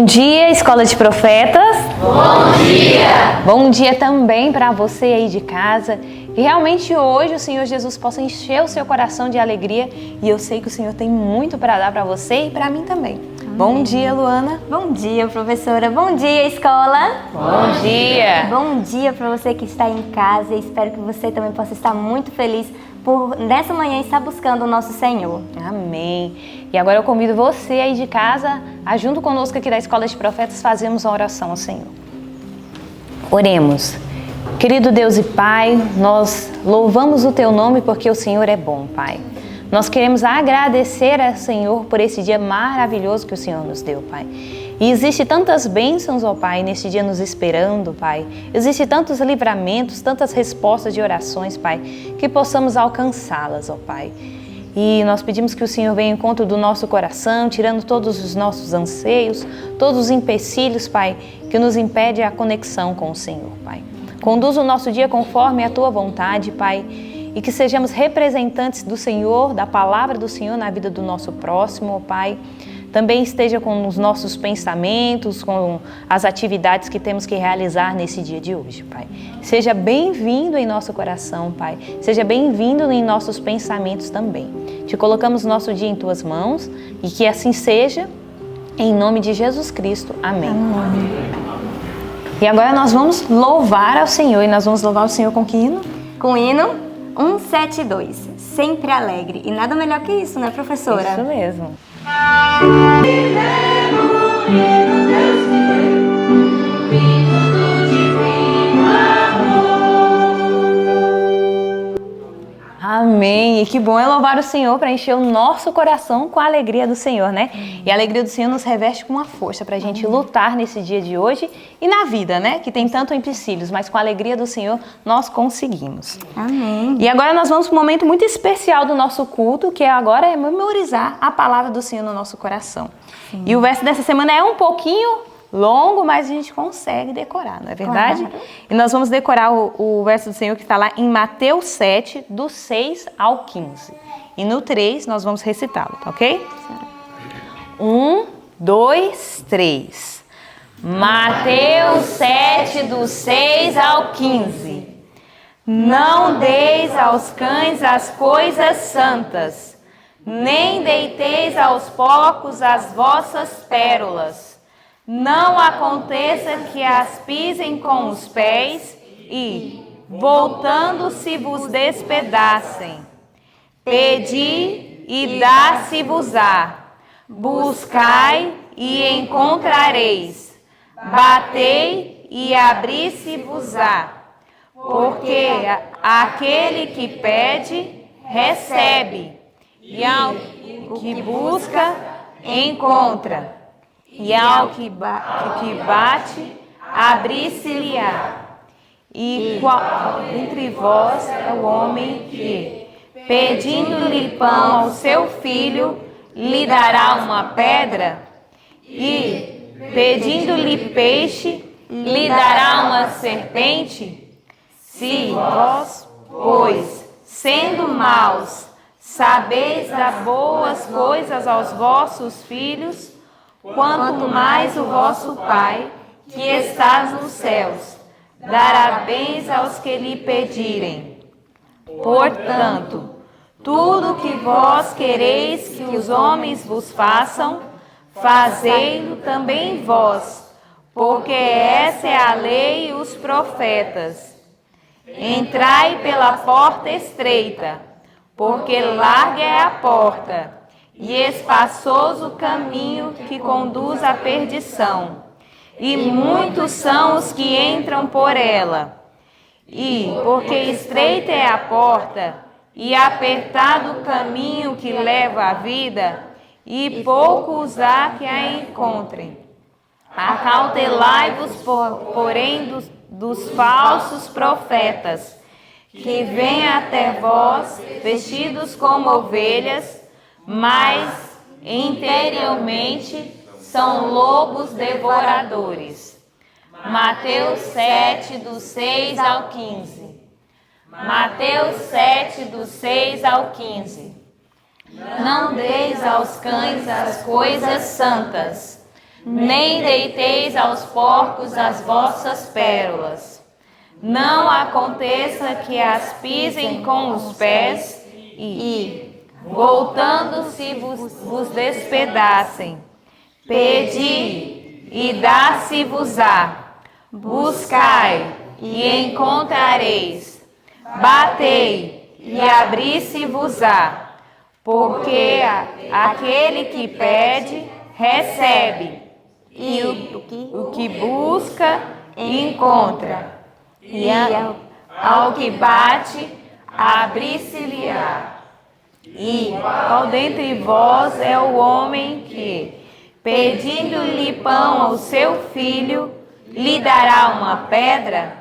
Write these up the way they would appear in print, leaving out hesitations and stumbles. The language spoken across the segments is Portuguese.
Bom dia, Escola de Profetas. Bom dia! Bom dia também para você aí de casa. Que realmente hoje o Senhor Jesus possa encher o seu coração de alegria. E eu sei que o Senhor tem muito para dar para você e para mim também. Amém. Bom dia, Luana. Bom dia, professora. Bom dia, escola. Bom dia. Bom dia para você que está em casa. Espero que você também possa estar muito feliz por nessa manhã estar buscando o nosso Senhor. Amém. E agora eu convido você aí de casa a junto conosco aqui da Escola de Profetas fazermos uma oração ao Senhor. Oremos. Querido Deus e Pai, nós louvamos o Teu nome porque o Senhor é bom, Pai. Nós queremos agradecer ao Senhor por esse dia maravilhoso que o Senhor nos deu, Pai. E existe tantas bênçãos, ó Pai, neste dia nos esperando, Pai. Existe tantos livramentos, tantas respostas de orações, Pai, que possamos alcançá-las, ó Pai. E nós pedimos que o Senhor venha ao encontro do nosso coração, tirando todos os nossos anseios, todos os empecilhos, Pai, que nos impede a conexão com o Senhor, Pai. Conduza o nosso dia conforme a Tua vontade, Pai, e que sejamos representantes do Senhor, da palavra do Senhor na vida do nosso próximo, Pai. Também esteja com os nossos pensamentos, com as atividades que temos que realizar nesse dia de hoje, Pai. Seja bem-vindo em nosso coração, Pai. Seja bem-vindo em nossos pensamentos também. Te colocamos nosso dia em Tuas mãos e que assim seja, em nome de Jesus Cristo. Amém. Amém. E agora nós vamos louvar ao Senhor. E nós vamos louvar o Senhor com que hino? Com o hino 172, sempre alegre. E nada melhor que isso, né, professora? Isso mesmo. Amém. E que bom é louvar o Senhor para encher o nosso coração com a alegria do Senhor, né? E a alegria do Senhor nos reveste com uma força para a gente lutar nesse dia de hoje e na vida, né? Que tem tanto empecilhos, mas com a alegria do Senhor nós conseguimos. Amém. E agora nós vamos para um momento muito especial do nosso culto, que agora é memorizar a palavra do Senhor no nosso coração. Sim. E o verso dessa semana é um pouquinho longo, mas a gente consegue decorar, não é verdade? Claro. E nós vamos decorar o verso do Senhor que está lá em Mateus 7, do 6 ao 15. E no 3 nós vamos recitá-lo, tá ok? 1, 2, 3. Mateus 7, do 6 ao 15. Não deis aos cães as coisas santas, nem deiteis aos porcos as vossas pérolas. Não aconteça que as pisem com os pés e, voltando-se, vos despedacem. Pedi e dá-se-vos-á. Buscai e encontrareis. Batei e abri-se-vos-á. Porque aquele que pede, recebe. E ao que busca, encontra. E ao que bate, abrir-se-lhe-á. E qual entre vós é o homem que, pedindo-lhe pão ao seu filho, lhe dará uma pedra? E, pedindo-lhe peixe, lhe dará uma serpente? Se vós, pois, sendo maus, sabeis dar boas coisas aos vossos filhos, quanto mais o vosso Pai, que está nos céus, dará bens aos que lhe pedirem. Portanto, tudo que vós quereis que os homens vos façam, fazei-lo também vós, porque essa é a lei e os profetas. Entrai pela porta estreita, porque larga é a porta, e espaçoso o caminho que conduz à perdição, e muitos são os que entram por ela. E, porque estreita é a porta, e apertado o caminho que leva à vida, e poucos há que a encontrem. Acautelai-vos, porém, dos falsos profetas, que vêm até vós vestidos como ovelhas, mas interiormente são lobos devoradores. Mateus 7, do 6 ao 15. Mateus 7, do 6 ao 15. Não deis aos cães as coisas santas, nem deiteis aos porcos as vossas pérolas. Não aconteça que as pisem com os pés e, voltando-se, vos despedacem. Pedi e dá-se-vos-á. Buscai e encontrareis. Batei e abri-se-vos-á. Porque aquele que pede, recebe. E o que busca, encontra. E ao que bate, abrir-se-lhe-á. E qual dentre vós é o homem que, pedindo-lhe pão ao seu filho, lhe dará uma pedra?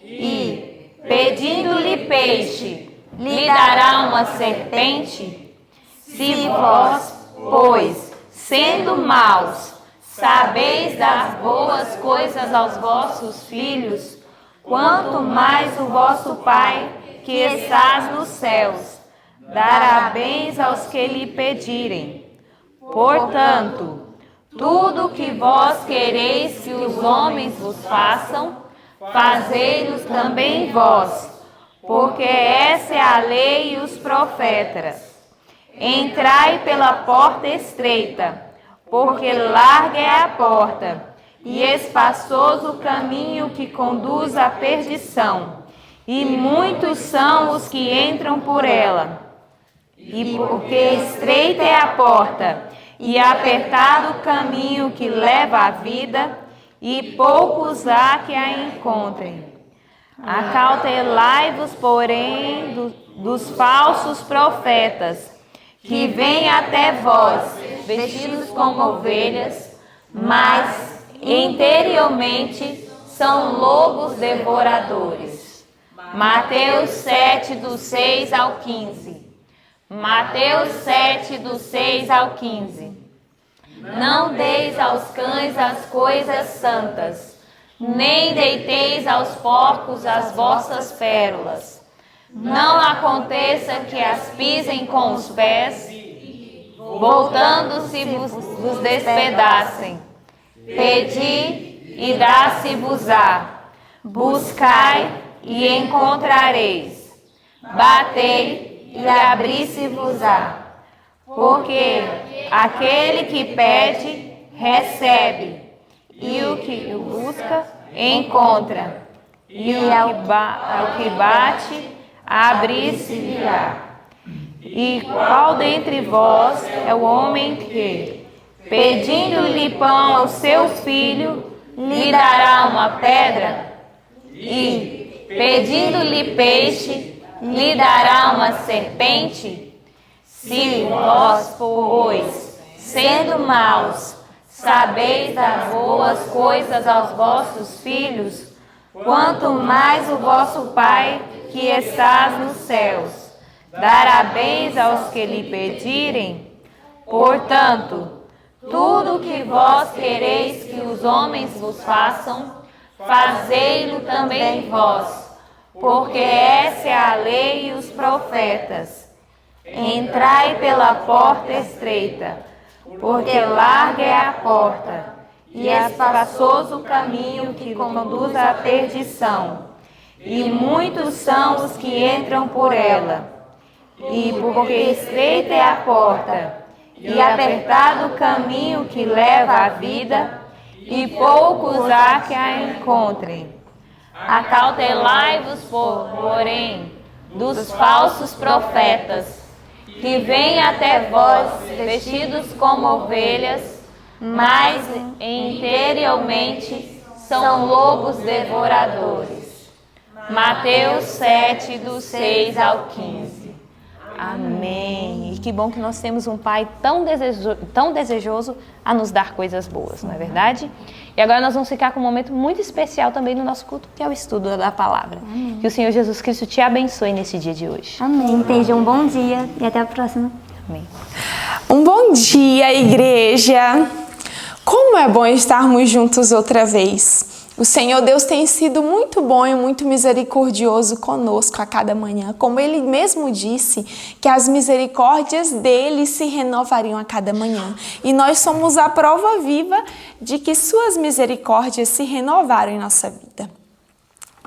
E, pedindo-lhe peixe, lhe dará uma serpente? Se vós, pois, sendo maus, sabeis dar boas coisas aos vossos filhos, quanto mais o vosso Pai, que estás nos céus, dará bens aos que lhe pedirem. Portanto, tudo que vós quereis que os homens vos façam, fazei-lo também vós, porque essa é a lei e os profetas. Entrai pela porta estreita, porque larga é a porta, e espaçoso o caminho que conduz à perdição, e muitos são os que entram por ela. E porque estreita é a porta, e apertado o caminho que leva à vida, e poucos há que a encontrem. Acautelai-vos, porém, dos falsos profetas, que vêm até vós, vestidos como ovelhas, mas interiormente são lobos devoradores. Mateus 7, do 6 ao 15. Mateus 7, do 6 ao 15. Não deis aos cães as coisas santas, nem deiteis aos porcos as vossas pérolas. Não aconteça que as pisem com os pés, voltando-se vos despedacem. Pedi e dá-se-vos-á. Buscai e encontrareis. Batei e abri-se-vos-á. Porque aquele que pede, recebe. E o que busca, encontra. E ao que bate, abrir-se-lhe-á. E qual dentre vós é o homem que, pedindo-lhe pão ao seu filho, lhe dará uma pedra? E, pedindo-lhe peixe, lhe dará uma serpente? Se vós, pois, sendo maus, sabeis dar boas coisas aos vossos filhos, quanto mais o vosso Pai, que estás nos céus, dará bens aos que lhe pedirem. Portanto, tudo que vós quereis que os homens vos façam, fazei-lo também vós, porque essa é a lei e os profetas. Entrai pela porta estreita, porque larga é a porta, e espaçoso o caminho que conduz à perdição, e muitos são os que entram por ela. E porque estreita é a porta, e apertado o caminho que leva à vida, e poucos há que a encontrem. Acautelai-vos, porém, dos falsos profetas, que vêm até vós vestidos como ovelhas, mas interiormente são lobos devoradores. Mateus 7, do 6 ao 15. Amém. E que bom que nós temos um Pai tão desejoso a nos dar coisas boas, não é verdade? E agora nós vamos ficar com um momento muito especial também no nosso culto, que é o estudo da palavra. Amém. Que o Senhor Jesus Cristo te abençoe nesse dia de hoje. Amém. Tenha um bom dia e até a próxima. Amém. Um bom dia, igreja! Como é bom estarmos juntos outra vez. O Senhor Deus tem sido muito bom e muito misericordioso conosco a cada manhã. Como Ele mesmo disse, que as misericórdias dele se renovariam a cada manhã. E nós somos a prova viva de que suas misericórdias se renovaram em nossa vida.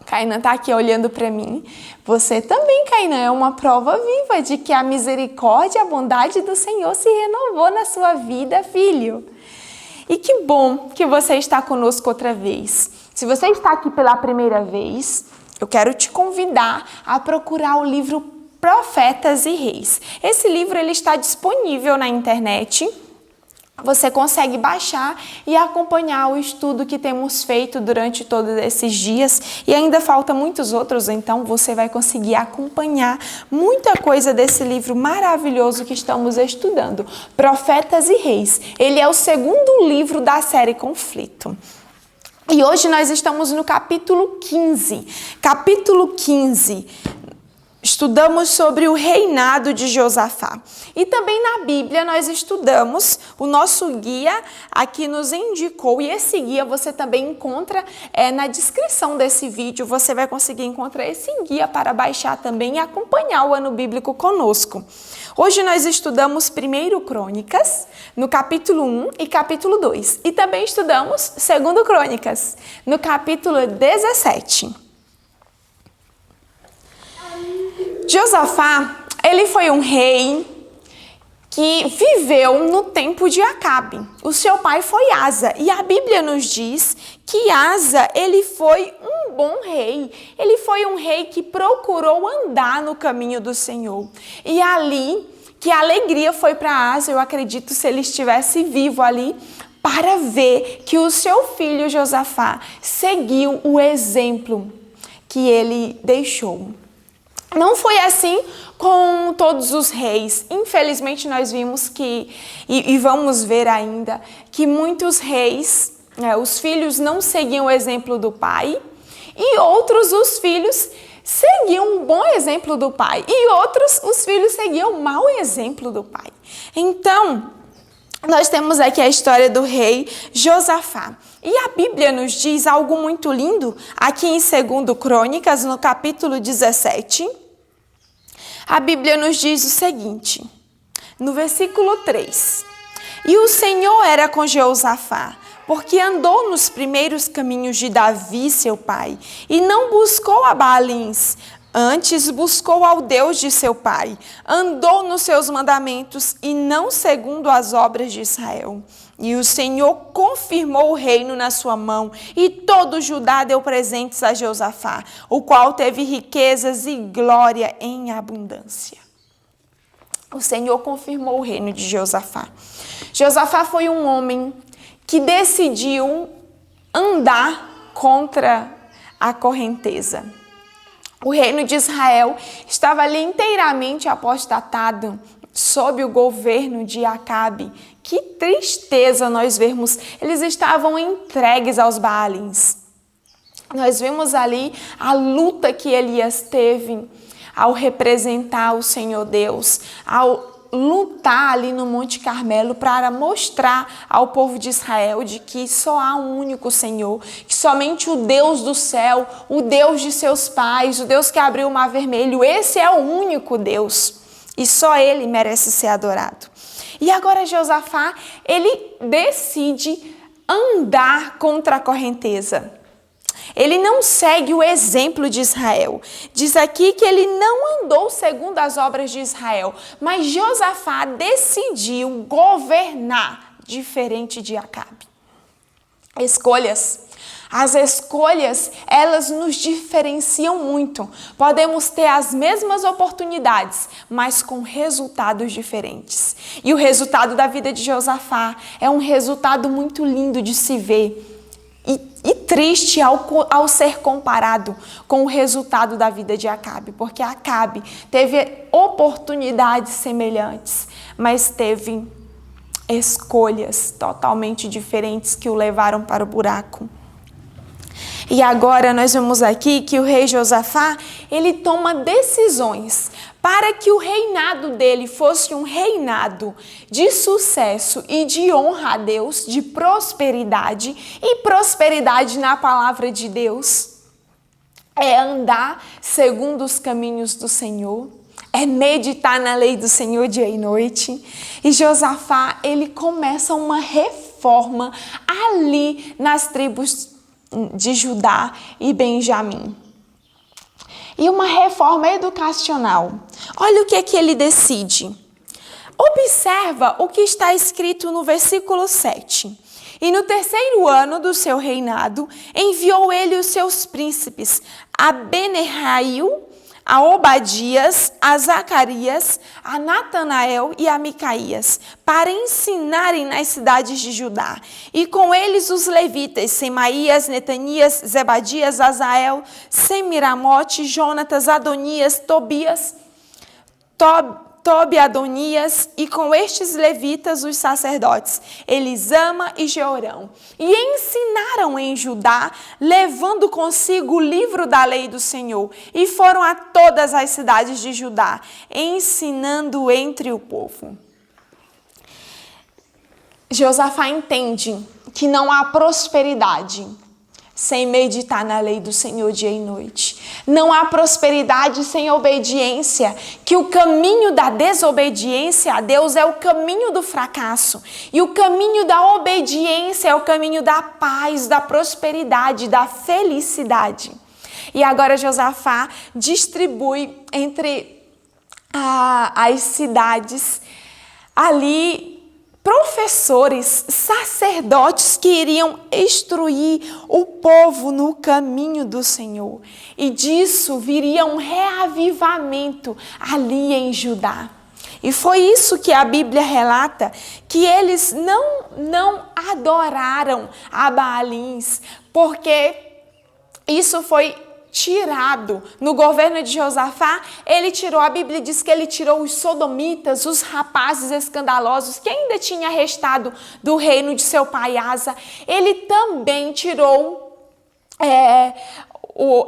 Kainan está aqui olhando para mim. Você também, Kainan, é uma prova viva de que a misericórdia e a bondade do Senhor se renovou na sua vida, filho. E que bom que você está conosco outra vez. Se você está aqui pela primeira vez, eu quero te convidar a procurar o livro Profetas e Reis. Esse livro ele está disponível na internet. Você consegue baixar e acompanhar o estudo que temos feito durante todos esses dias. E ainda falta muitos outros, então você vai conseguir acompanhar muita coisa desse livro maravilhoso que estamos estudando. Profetas e Reis. Ele é o segundo livro da série Conflito. E hoje nós estamos no capítulo 15. Capítulo 15. Estudamos sobre o reinado de Josafá. E também na Bíblia nós estudamos, o nosso guia aqui nos indicou, e esse guia você também encontra na descrição desse vídeo, você vai conseguir encontrar esse guia para baixar também e acompanhar o ano bíblico conosco. Hoje nós estudamos 1 Crônicas, no capítulo 1 e capítulo 2. E também estudamos 2 Crônicas, no capítulo 17. Josafá, ele foi um rei que viveu no tempo de Acabe. O seu pai foi Asa, e a Bíblia nos diz que Asa, ele foi um bom rei. Ele foi um rei que procurou andar no caminho do Senhor. E ali, que a alegria foi para Asa, eu acredito, se ele estivesse vivo ali, para ver que o seu filho Josafá seguiu o exemplo que ele deixou. Não foi assim com todos os reis. Infelizmente, nós vimos que, e vamos ver ainda, que muitos reis, os filhos não seguiam o exemplo do pai, e outros, os filhos, seguiam um bom exemplo do pai, e outros, os filhos, seguiam um mau exemplo do pai. Então, nós temos aqui a história do rei Josafá. E a Bíblia nos diz algo muito lindo, aqui em 2 Crônicas, no capítulo 17. A Bíblia nos diz o seguinte, no versículo 3. E o Senhor era com Josafá, porque andou nos primeiros caminhos de Davi, seu pai, e não buscou a Baalins, antes buscou ao Deus de seu pai, andou nos seus mandamentos e não segundo as obras de Israel. E o Senhor confirmou o reino na sua mão, e todo Judá deu presentes a Josafá, o qual teve riquezas e glória em abundância. O Senhor confirmou o reino de Josafá. Josafá foi um homem que decidiu andar contra a correnteza. O reino de Israel estava ali inteiramente apostatado sob o governo de Acabe. Que tristeza nós vermos, eles estavam entregues aos Baalins. Nós vemos ali a luta que Elias teve ao representar o Senhor Deus, ao lutar ali no Monte Carmelo para mostrar ao povo de Israel de que só há um único Senhor, que somente o Deus do céu, o Deus de seus pais, o Deus que abriu o mar vermelho, esse é o único Deus e só Ele merece ser adorado. E agora Josafá, ele decide andar contra a correnteza. Ele não segue o exemplo de Israel. Diz aqui que ele não andou segundo as obras de Israel, mas Josafá decidiu governar diferente de Acabe. Escolhas. As escolhas, elas nos diferenciam muito. Podemos ter as mesmas oportunidades, mas com resultados diferentes. E o resultado da vida de Josafá é um resultado muito lindo de se ver. E triste ao ser comparado com o resultado da vida de Acabe, porque Acabe teve oportunidades semelhantes, mas teve escolhas totalmente diferentes que o levaram para o buraco. E agora nós vemos aqui que o rei Josafá, ele toma decisões para que o reinado dele fosse um reinado de sucesso e de honra a Deus, de prosperidade. E prosperidade na palavra de Deus é andar segundo os caminhos do Senhor, é meditar na lei do Senhor dia e noite. E Josafá, ele começa uma reforma ali nas tribos de Judá e Benjamim. E uma reforma educacional. Olha o que é que ele decide. Observa o que está escrito no versículo 7. E no 3º ano do seu reinado, enviou ele os seus príncipes, a Benaio, a Obadias, a Zacarias, a Natanael e a Micaías, para ensinarem nas cidades de Judá. E com eles os levitas, Semaías, Netanias, Zebadias, Azael, Semiramote, Jonatas, Adonias, Tobi-Adonias, e com estes levitas os sacerdotes, Elisama e Jeorão. E ensinaram em Judá, levando consigo o livro da lei do Senhor, e foram a todas as cidades de Judá, ensinando entre o povo. Josafá entende que não há prosperidade sem meditar na lei do Senhor dia e noite. Não há prosperidade sem obediência, que o caminho da desobediência a Deus é o caminho do fracasso. E o caminho da obediência é o caminho da paz, da prosperidade, da felicidade. E agora Josafá distribui entre as cidades ali professores, sacerdotes que iriam instruir o povo no caminho do Senhor. E disso viria um reavivamento ali em Judá. E foi isso que a Bíblia relata, que eles não adoraram a Baalins, porque isso foi tirado no governo de Josafá. Ele tirou, a Bíblia diz que ele tirou os sodomitas, os rapazes escandalosos que ainda tinha restado do reino de seu pai Asa. Ele também tirou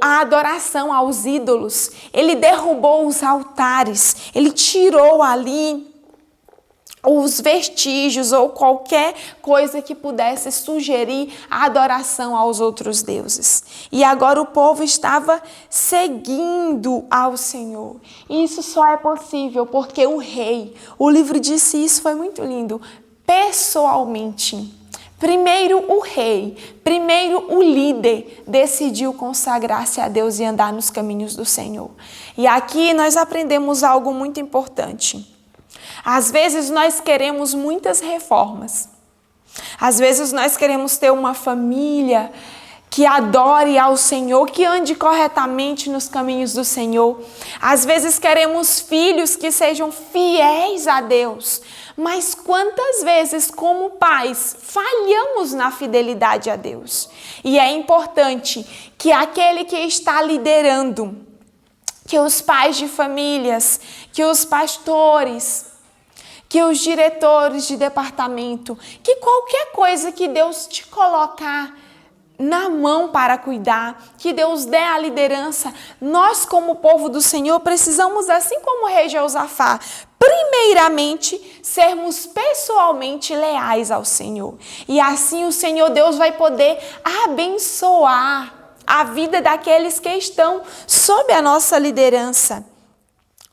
a adoração aos ídolos. Ele derrubou os altares, ele tirou ali os vestígios ou qualquer coisa que pudesse sugerir a adoração aos outros deuses. E agora o povo estava seguindo ao Senhor. E isso só é possível porque o rei, o livro disse isso, foi muito lindo, pessoalmente. Primeiro o rei, primeiro o líder decidiu consagrar-se a Deus e andar nos caminhos do Senhor. E aqui nós aprendemos algo muito importante. Às vezes nós queremos muitas reformas. Às vezes nós queremos ter uma família que adore ao Senhor, que ande corretamente nos caminhos do Senhor. Às vezes queremos filhos que sejam fiéis a Deus. Mas quantas vezes, como pais, falhamos na fidelidade a Deus? E é importante que aquele que está liderando, que os pais de famílias, que os pastores, que os diretores de departamento, que qualquer coisa que Deus te colocar na mão para cuidar, que Deus dê a liderança, nós como povo do Senhor precisamos, assim como o rei Josafá, primeiramente sermos pessoalmente leais ao Senhor. E assim o Senhor Deus vai poder abençoar a vida daqueles que estão sob a nossa liderança.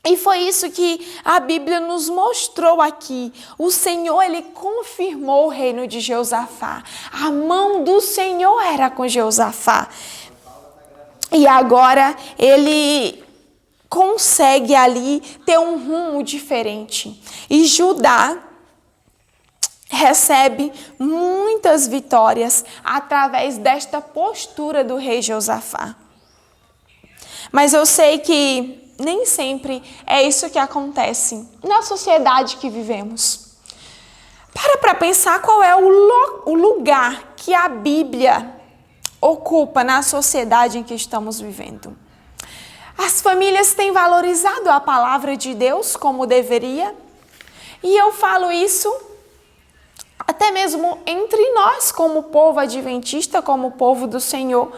E foi isso que a Bíblia nos mostrou aqui. O Senhor, ele confirmou o reino de Josafá. A mão do Senhor era com Josafá. E agora ele consegue ali ter um rumo diferente. E Judá recebe muitas vitórias através desta postura do rei Josafá. Mas eu sei que nem sempre é isso que acontece na sociedade que vivemos. Para pensar qual é o lugar que a Bíblia ocupa na sociedade em que estamos vivendo. As famílias têm valorizado a palavra de Deus como deveria. E eu falo isso até mesmo entre nós, como povo adventista, como povo do Senhor.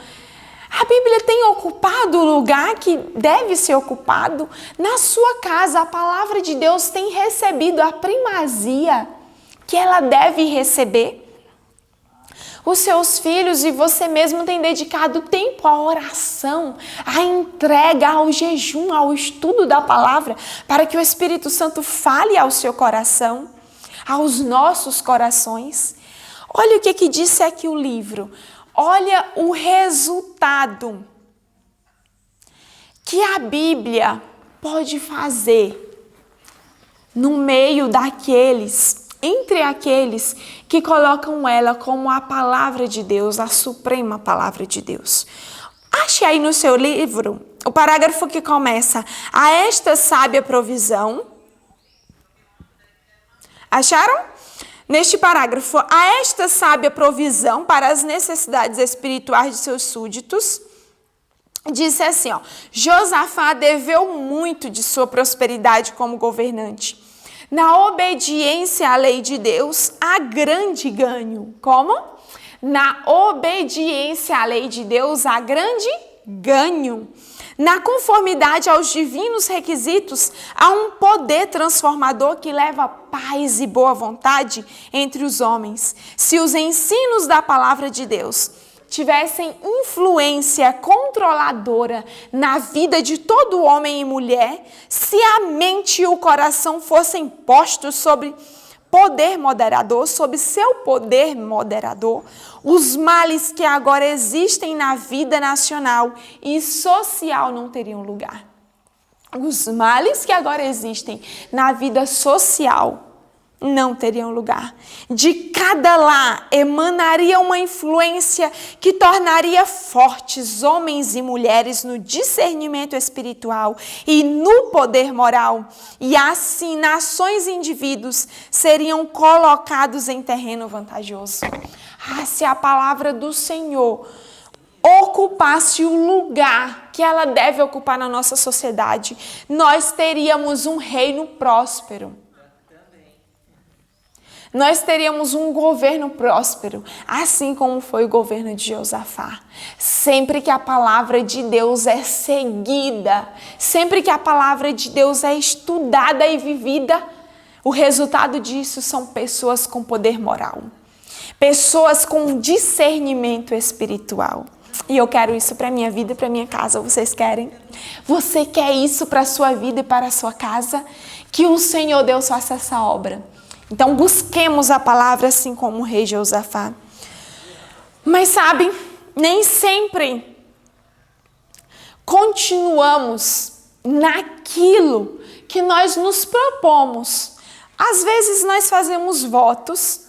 A Bíblia tem ocupado o lugar que deve ser ocupado. Na sua casa, a palavra de Deus tem recebido a primazia que ela deve receber. Os seus filhos e você mesmo têm dedicado tempo à oração, à entrega, ao jejum, ao estudo da palavra, para que o Espírito Santo fale ao seu coração, aos nossos corações. Olha o que disse aqui o livro. Olha o resultado que a Bíblia pode fazer no meio daqueles, entre aqueles que colocam ela como a palavra de Deus, a suprema palavra de Deus. Ache aí no seu livro o parágrafo que começa: a esta sábia provisão. Acharam? Neste parágrafo, a esta sábia provisão para as necessidades espirituais de seus súditos, disse assim, Josafá deveu muito de sua prosperidade como governante. Na obediência à lei de Deus, há grande ganho. Como? Na obediência à lei de Deus, há grande ganho. Na conformidade aos divinos requisitos, há um poder transformador que leva paz e boa vontade entre os homens. Se os ensinos da palavra de Deus tivessem influência controladora na vida de todo homem e mulher, se a mente e o coração fossem postos sobre poder moderador, sob seu poder moderador, os males que agora existem na vida nacional e social não teriam lugar. Os males que agora existem na vida social não teriam lugar. De cada lar emanaria uma influência que tornaria fortes homens e mulheres no discernimento espiritual e no poder moral. E assim, nações e indivíduos seriam colocados em terreno vantajoso. Se a palavra do Senhor ocupasse o lugar que ela deve ocupar na nossa sociedade, nós teríamos um reino próspero. Nós teríamos um governo próspero, assim como foi o governo de Josafá. Sempre que a palavra de Deus é seguida, sempre que a palavra de Deus é estudada e vivida, o resultado disso são pessoas com poder moral, pessoas com discernimento espiritual. E eu quero isso para a minha vida e para a minha casa. Vocês querem? Você quer isso para a sua vida e para a sua casa? Que o Senhor Deus faça essa obra. Então, busquemos a palavra assim como o rei Josafá. Mas sabe, nem sempre continuamos naquilo que nós nos propomos. Às vezes nós fazemos votos,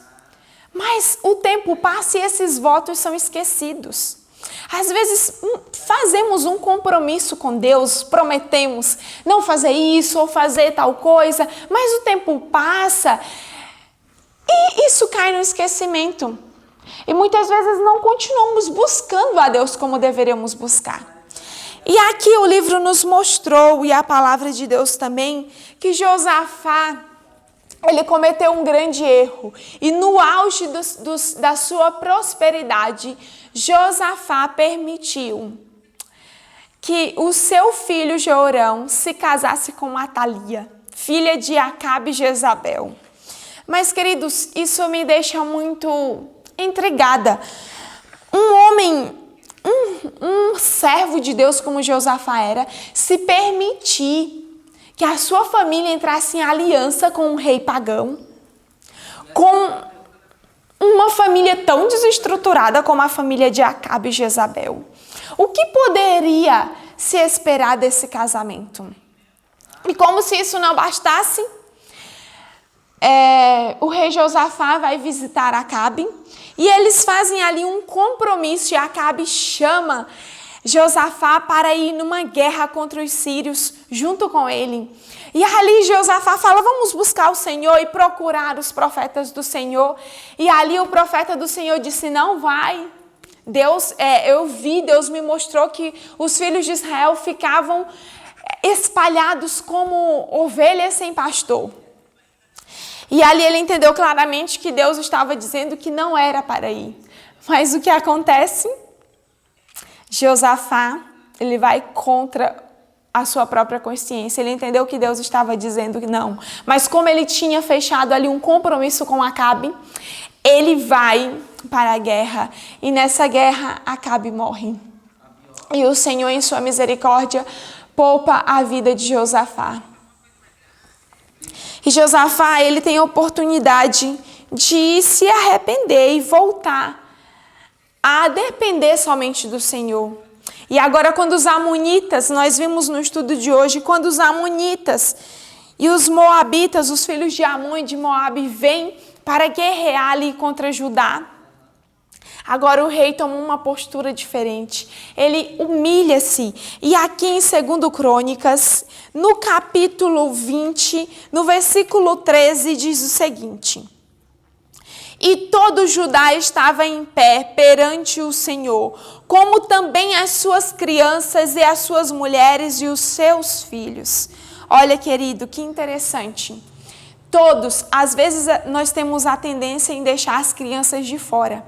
mas o tempo passa e esses votos são esquecidos. Às vezes fazemos um compromisso com Deus, prometemos não fazer isso ou fazer tal coisa, mas o tempo passa e isso cai no esquecimento. E muitas vezes não continuamos buscando a Deus como deveríamos buscar. E aqui o livro nos mostrou, e a palavra de Deus também, que Josafá, ele cometeu um grande erro. E no auge da sua prosperidade, Josafá permitiu que o seu filho Jeorão se casasse com Atalia, filha de Acabe e Jezabel. Mas, queridos, isso me deixa muito intrigada. Um homem, um servo de Deus como Josafá era, se permitir que a sua família entrasse em aliança com um rei pagão, com uma família tão desestruturada como a família de Acabe e Jezabel. O que poderia se esperar desse casamento? E como se isso não bastasse, o rei Josafá vai visitar Acabe e eles fazem ali um compromisso e Acabe chama Josafá para ir numa guerra contra os sírios junto com ele. E ali Josafá fala, vamos buscar o Senhor e procurar os profetas do Senhor. E ali o profeta do Senhor disse, não vai. Deus me mostrou que os filhos de Israel ficavam espalhados como ovelhas sem pastor. E ali ele entendeu claramente que Deus estava dizendo que não era para ir. Mas o que acontece? Josafá, ele vai contra a sua própria consciência. Ele entendeu que Deus estava dizendo que não. Mas como ele tinha fechado ali um compromisso com Acabe, ele vai para a guerra. E nessa guerra, Acabe morre. E o Senhor, em sua misericórdia, poupa a vida de Josafá. E Josafá, ele tem a oportunidade de se arrepender e voltar a depender somente do Senhor. E agora, quando os amonitas, nós vimos no estudo de hoje, quando os amonitas e os moabitas, os filhos de Amon e de Moabe, vêm para guerrear ali contra Judá, agora o rei toma uma postura diferente. Ele humilha-se. E aqui em 2 Crônicas, no capítulo 20, no versículo 13, diz o seguinte: E todo Judá estava em pé perante o Senhor, como também as suas crianças e as suas mulheres e os seus filhos. Olha, querido, que interessante. Todos, às vezes nós temos a tendência em deixar as crianças de fora.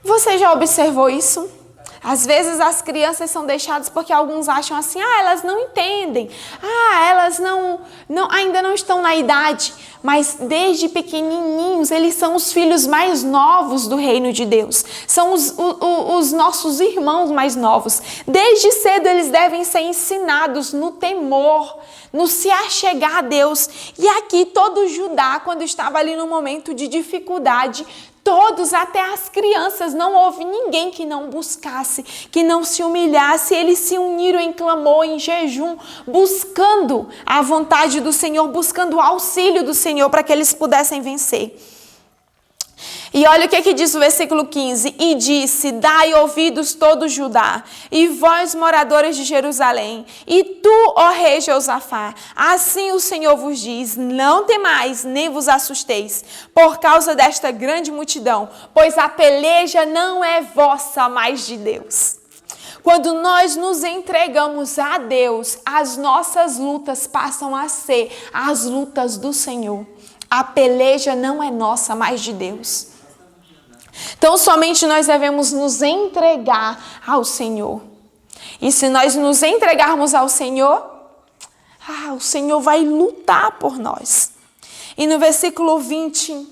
Você já observou isso? Às vezes as crianças são deixadas porque alguns acham assim, elas não entendem, elas ainda não estão na idade, mas desde pequenininhos eles são os filhos mais novos do reino de Deus, são os nossos irmãos mais novos. Desde cedo eles devem ser ensinados no temor, no se achegar a Deus. E aqui todo Judá, quando estava ali no momento de dificuldade, todos, até as crianças, não houve ninguém que não buscasse, que não se humilhasse. Eles se uniram em clamor, em jejum, buscando a vontade do Senhor, buscando o auxílio do Senhor para que eles pudessem vencer. E olha o que diz o versículo 15. E disse: Dai ouvidos todo Judá, e vós moradores de Jerusalém, e tu, ó rei Josafá, assim o Senhor vos diz: Não temais, nem vos assusteis, por causa desta grande multidão, pois a peleja não é vossa, mas de Deus. Quando nós nos entregamos a Deus, as nossas lutas passam a ser as lutas do Senhor. A peleja não é nossa, mas de Deus. Então, somente nós devemos nos entregar ao Senhor. E se nós nos entregarmos ao Senhor, o Senhor vai lutar por nós. E no versículo 20,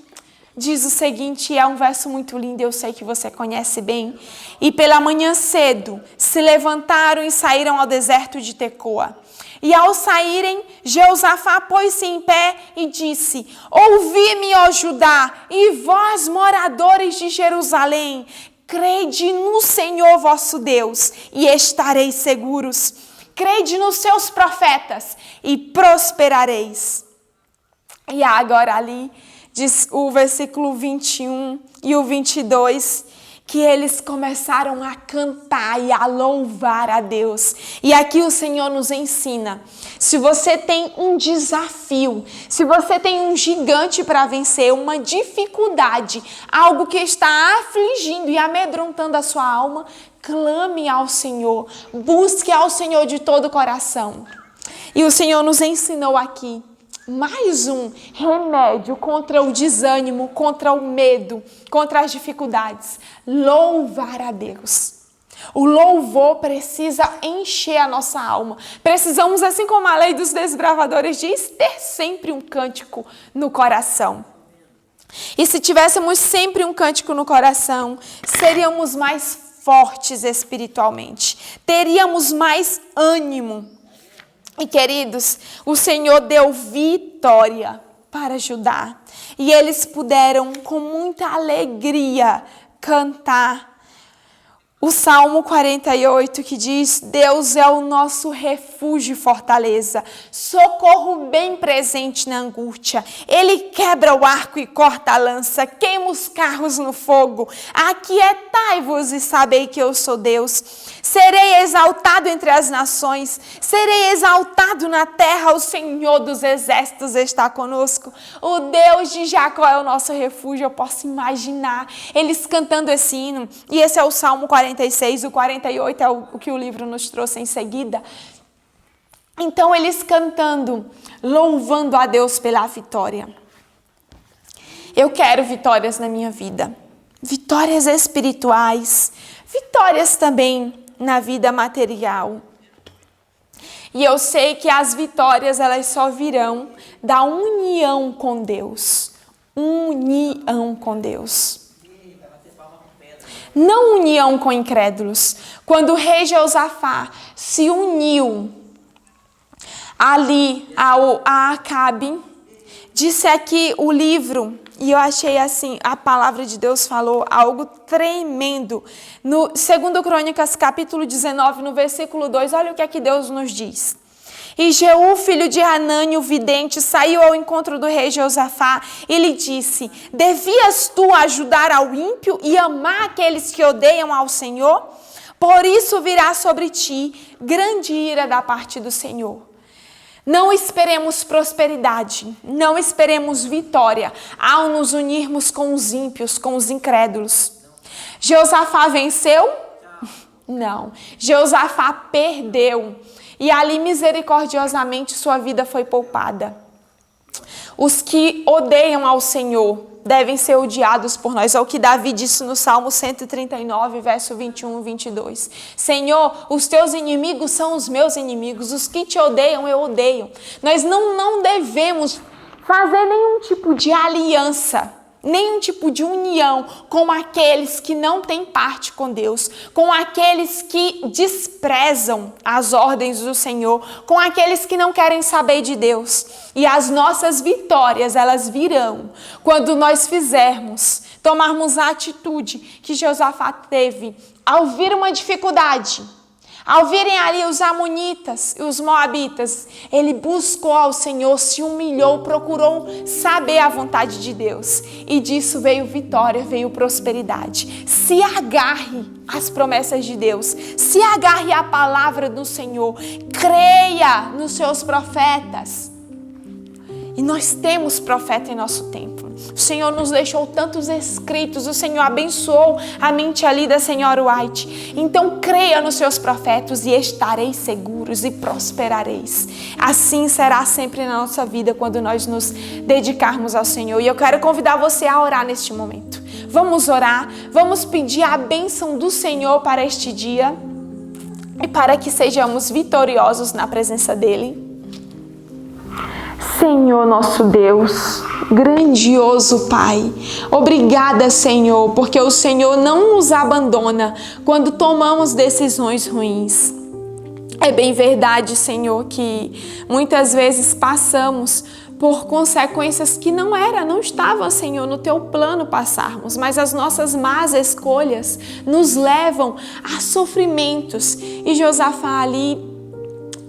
diz o seguinte, é um verso muito lindo, eu sei que você conhece bem. E pela manhã cedo, se levantaram e saíram ao deserto de Tecoa. E ao saírem, Josafá pôs-se em pé e disse: Ouvi-me, ó Judá, e vós, moradores de Jerusalém, crede no Senhor vosso Deus, e estareis seguros. Crede nos seus profetas, e prosperareis. E agora ali, diz o versículo 21 e o 22, que eles começaram a cantar e a louvar a Deus. E aqui o Senhor nos ensina, se você tem um desafio, se você tem um gigante para vencer, uma dificuldade, algo que está afligindo e amedrontando a sua alma, clame ao Senhor, busque ao Senhor de todo o coração. E o Senhor nos ensinou aqui mais um remédio contra o desânimo, contra o medo, contra as dificuldades. Louvar a Deus. O louvor precisa encher a nossa alma. Precisamos, assim como a lei dos desbravadores diz, ter sempre um cântico no coração. E se tivéssemos sempre um cântico no coração, seríamos mais fortes espiritualmente. Teríamos mais ânimo. E queridos, o Senhor deu vitória para Judá. E eles puderam com muita alegria cantar o Salmo 48, que diz: Deus é o nosso refúgio e fortaleza, socorro bem presente na angústia. Ele quebra o arco e corta a lança, queima os carros no fogo. Aquietai-vos e sabei que eu sou Deus. Serei exaltado entre as nações, serei exaltado na terra. O Senhor dos exércitos está conosco. O Deus de Jacó é o nosso refúgio. Eu posso imaginar eles cantando esse hino. E esse é o Salmo 46, o 48 é o que o livro nos trouxe em seguida. Então eles cantando, louvando a Deus pela vitória. Eu quero vitórias na minha vida. Vitórias espirituais, vitórias também na vida material. E eu sei que as vitórias, elas só virão da união com Deus. União com Deus. Não união com incrédulos. Quando o rei Josafá se uniu ali a Acabe, disse aqui o livro, e eu achei assim, a palavra de Deus falou algo tremendo. No 2 Crônicas, capítulo 19, no versículo 2, olha o que é que Deus nos diz. E Jeú, filho de Hanani, o vidente, saiu ao encontro do rei Josafá e lhe disse: devias tu ajudar ao ímpio e amar aqueles que odeiam ao Senhor? Por isso virá sobre ti grande ira da parte do Senhor. Não esperemos prosperidade, não esperemos vitória ao nos unirmos com os ímpios, com os incrédulos. Josafá venceu? Não. Josafá perdeu. E ali misericordiosamente sua vida foi poupada. Os que odeiam ao Senhor devem ser odiados por nós. É o que Davi disse no Salmo 139, verso 21 e 22. Senhor, os teus inimigos são os meus inimigos. Os que te odeiam, eu odeio. Nós não devemos fazer nenhum tipo de aliança, nenhum tipo de união com aqueles que não têm parte com Deus, com aqueles que desprezam as ordens do Senhor, com aqueles que não querem saber de Deus. E as nossas vitórias, elas virão quando nós tomarmos a atitude que Josafá teve ao vir uma dificuldade. Ao virem ali os amonitas e os moabitas, ele buscou ao Senhor, se humilhou, procurou saber a vontade de Deus. E disso veio vitória, veio prosperidade. Se agarre às promessas de Deus, se agarre à palavra do Senhor, creia nos seus profetas. E nós temos profeta em nosso tempo. O Senhor nos deixou tantos escritos, o Senhor abençoou a mente ali da senhora White. Então creia nos seus profetas e estareis seguros e prosperareis. Assim será sempre na nossa vida quando nós nos dedicarmos ao Senhor. E eu quero convidar você a orar neste momento. Vamos orar, vamos pedir a bênção do Senhor para este dia e para que sejamos vitoriosos na presença dEle. Senhor nosso Deus, grandioso Pai, obrigada, Senhor, porque o Senhor não nos abandona quando tomamos decisões ruins. É bem verdade, Senhor, que muitas vezes passamos por consequências que não estavam, Senhor, no teu plano passarmos, mas as nossas más escolhas nos levam a sofrimentos. E Josafá ali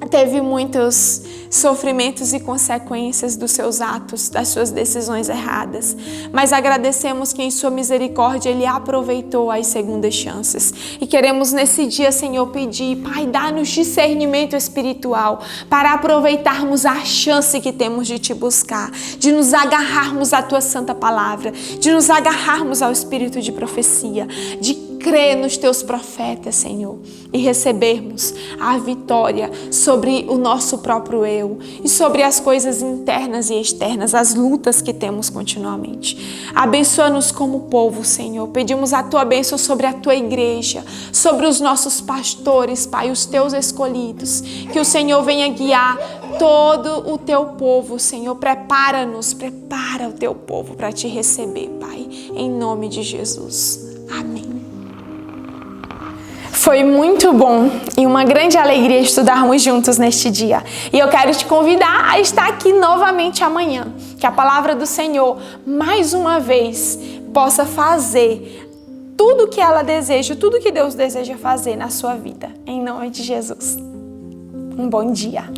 teve muitos sofrimentos e consequências dos seus atos, das suas decisões erradas. Mas agradecemos que em sua misericórdia Ele aproveitou as segundas chances. E queremos nesse dia, Senhor, pedir, Pai, dá-nos discernimento espiritual para aproveitarmos a chance que temos de Te buscar, de nos agarrarmos à Tua santa palavra, de nos agarrarmos ao espírito de profecia, de crer nos Teus profetas, Senhor, e recebermos a vitória sobre o nosso próprio eu e sobre as coisas internas e externas, as lutas que temos continuamente. Abençoa-nos como povo, Senhor. Pedimos a Tua bênção sobre a Tua igreja, sobre os nossos pastores, Pai, os Teus escolhidos. Que o Senhor venha guiar todo o Teu povo, Senhor. Prepara o Teu povo para Te receber, Pai, em nome de Jesus. Amém. Foi muito bom e uma grande alegria estudarmos juntos neste dia. E eu quero te convidar a estar aqui novamente amanhã. Que a palavra do Senhor, mais uma vez, possa fazer tudo o que ela deseja, tudo o que Deus deseja fazer na sua vida. Em nome de Jesus. Um bom dia.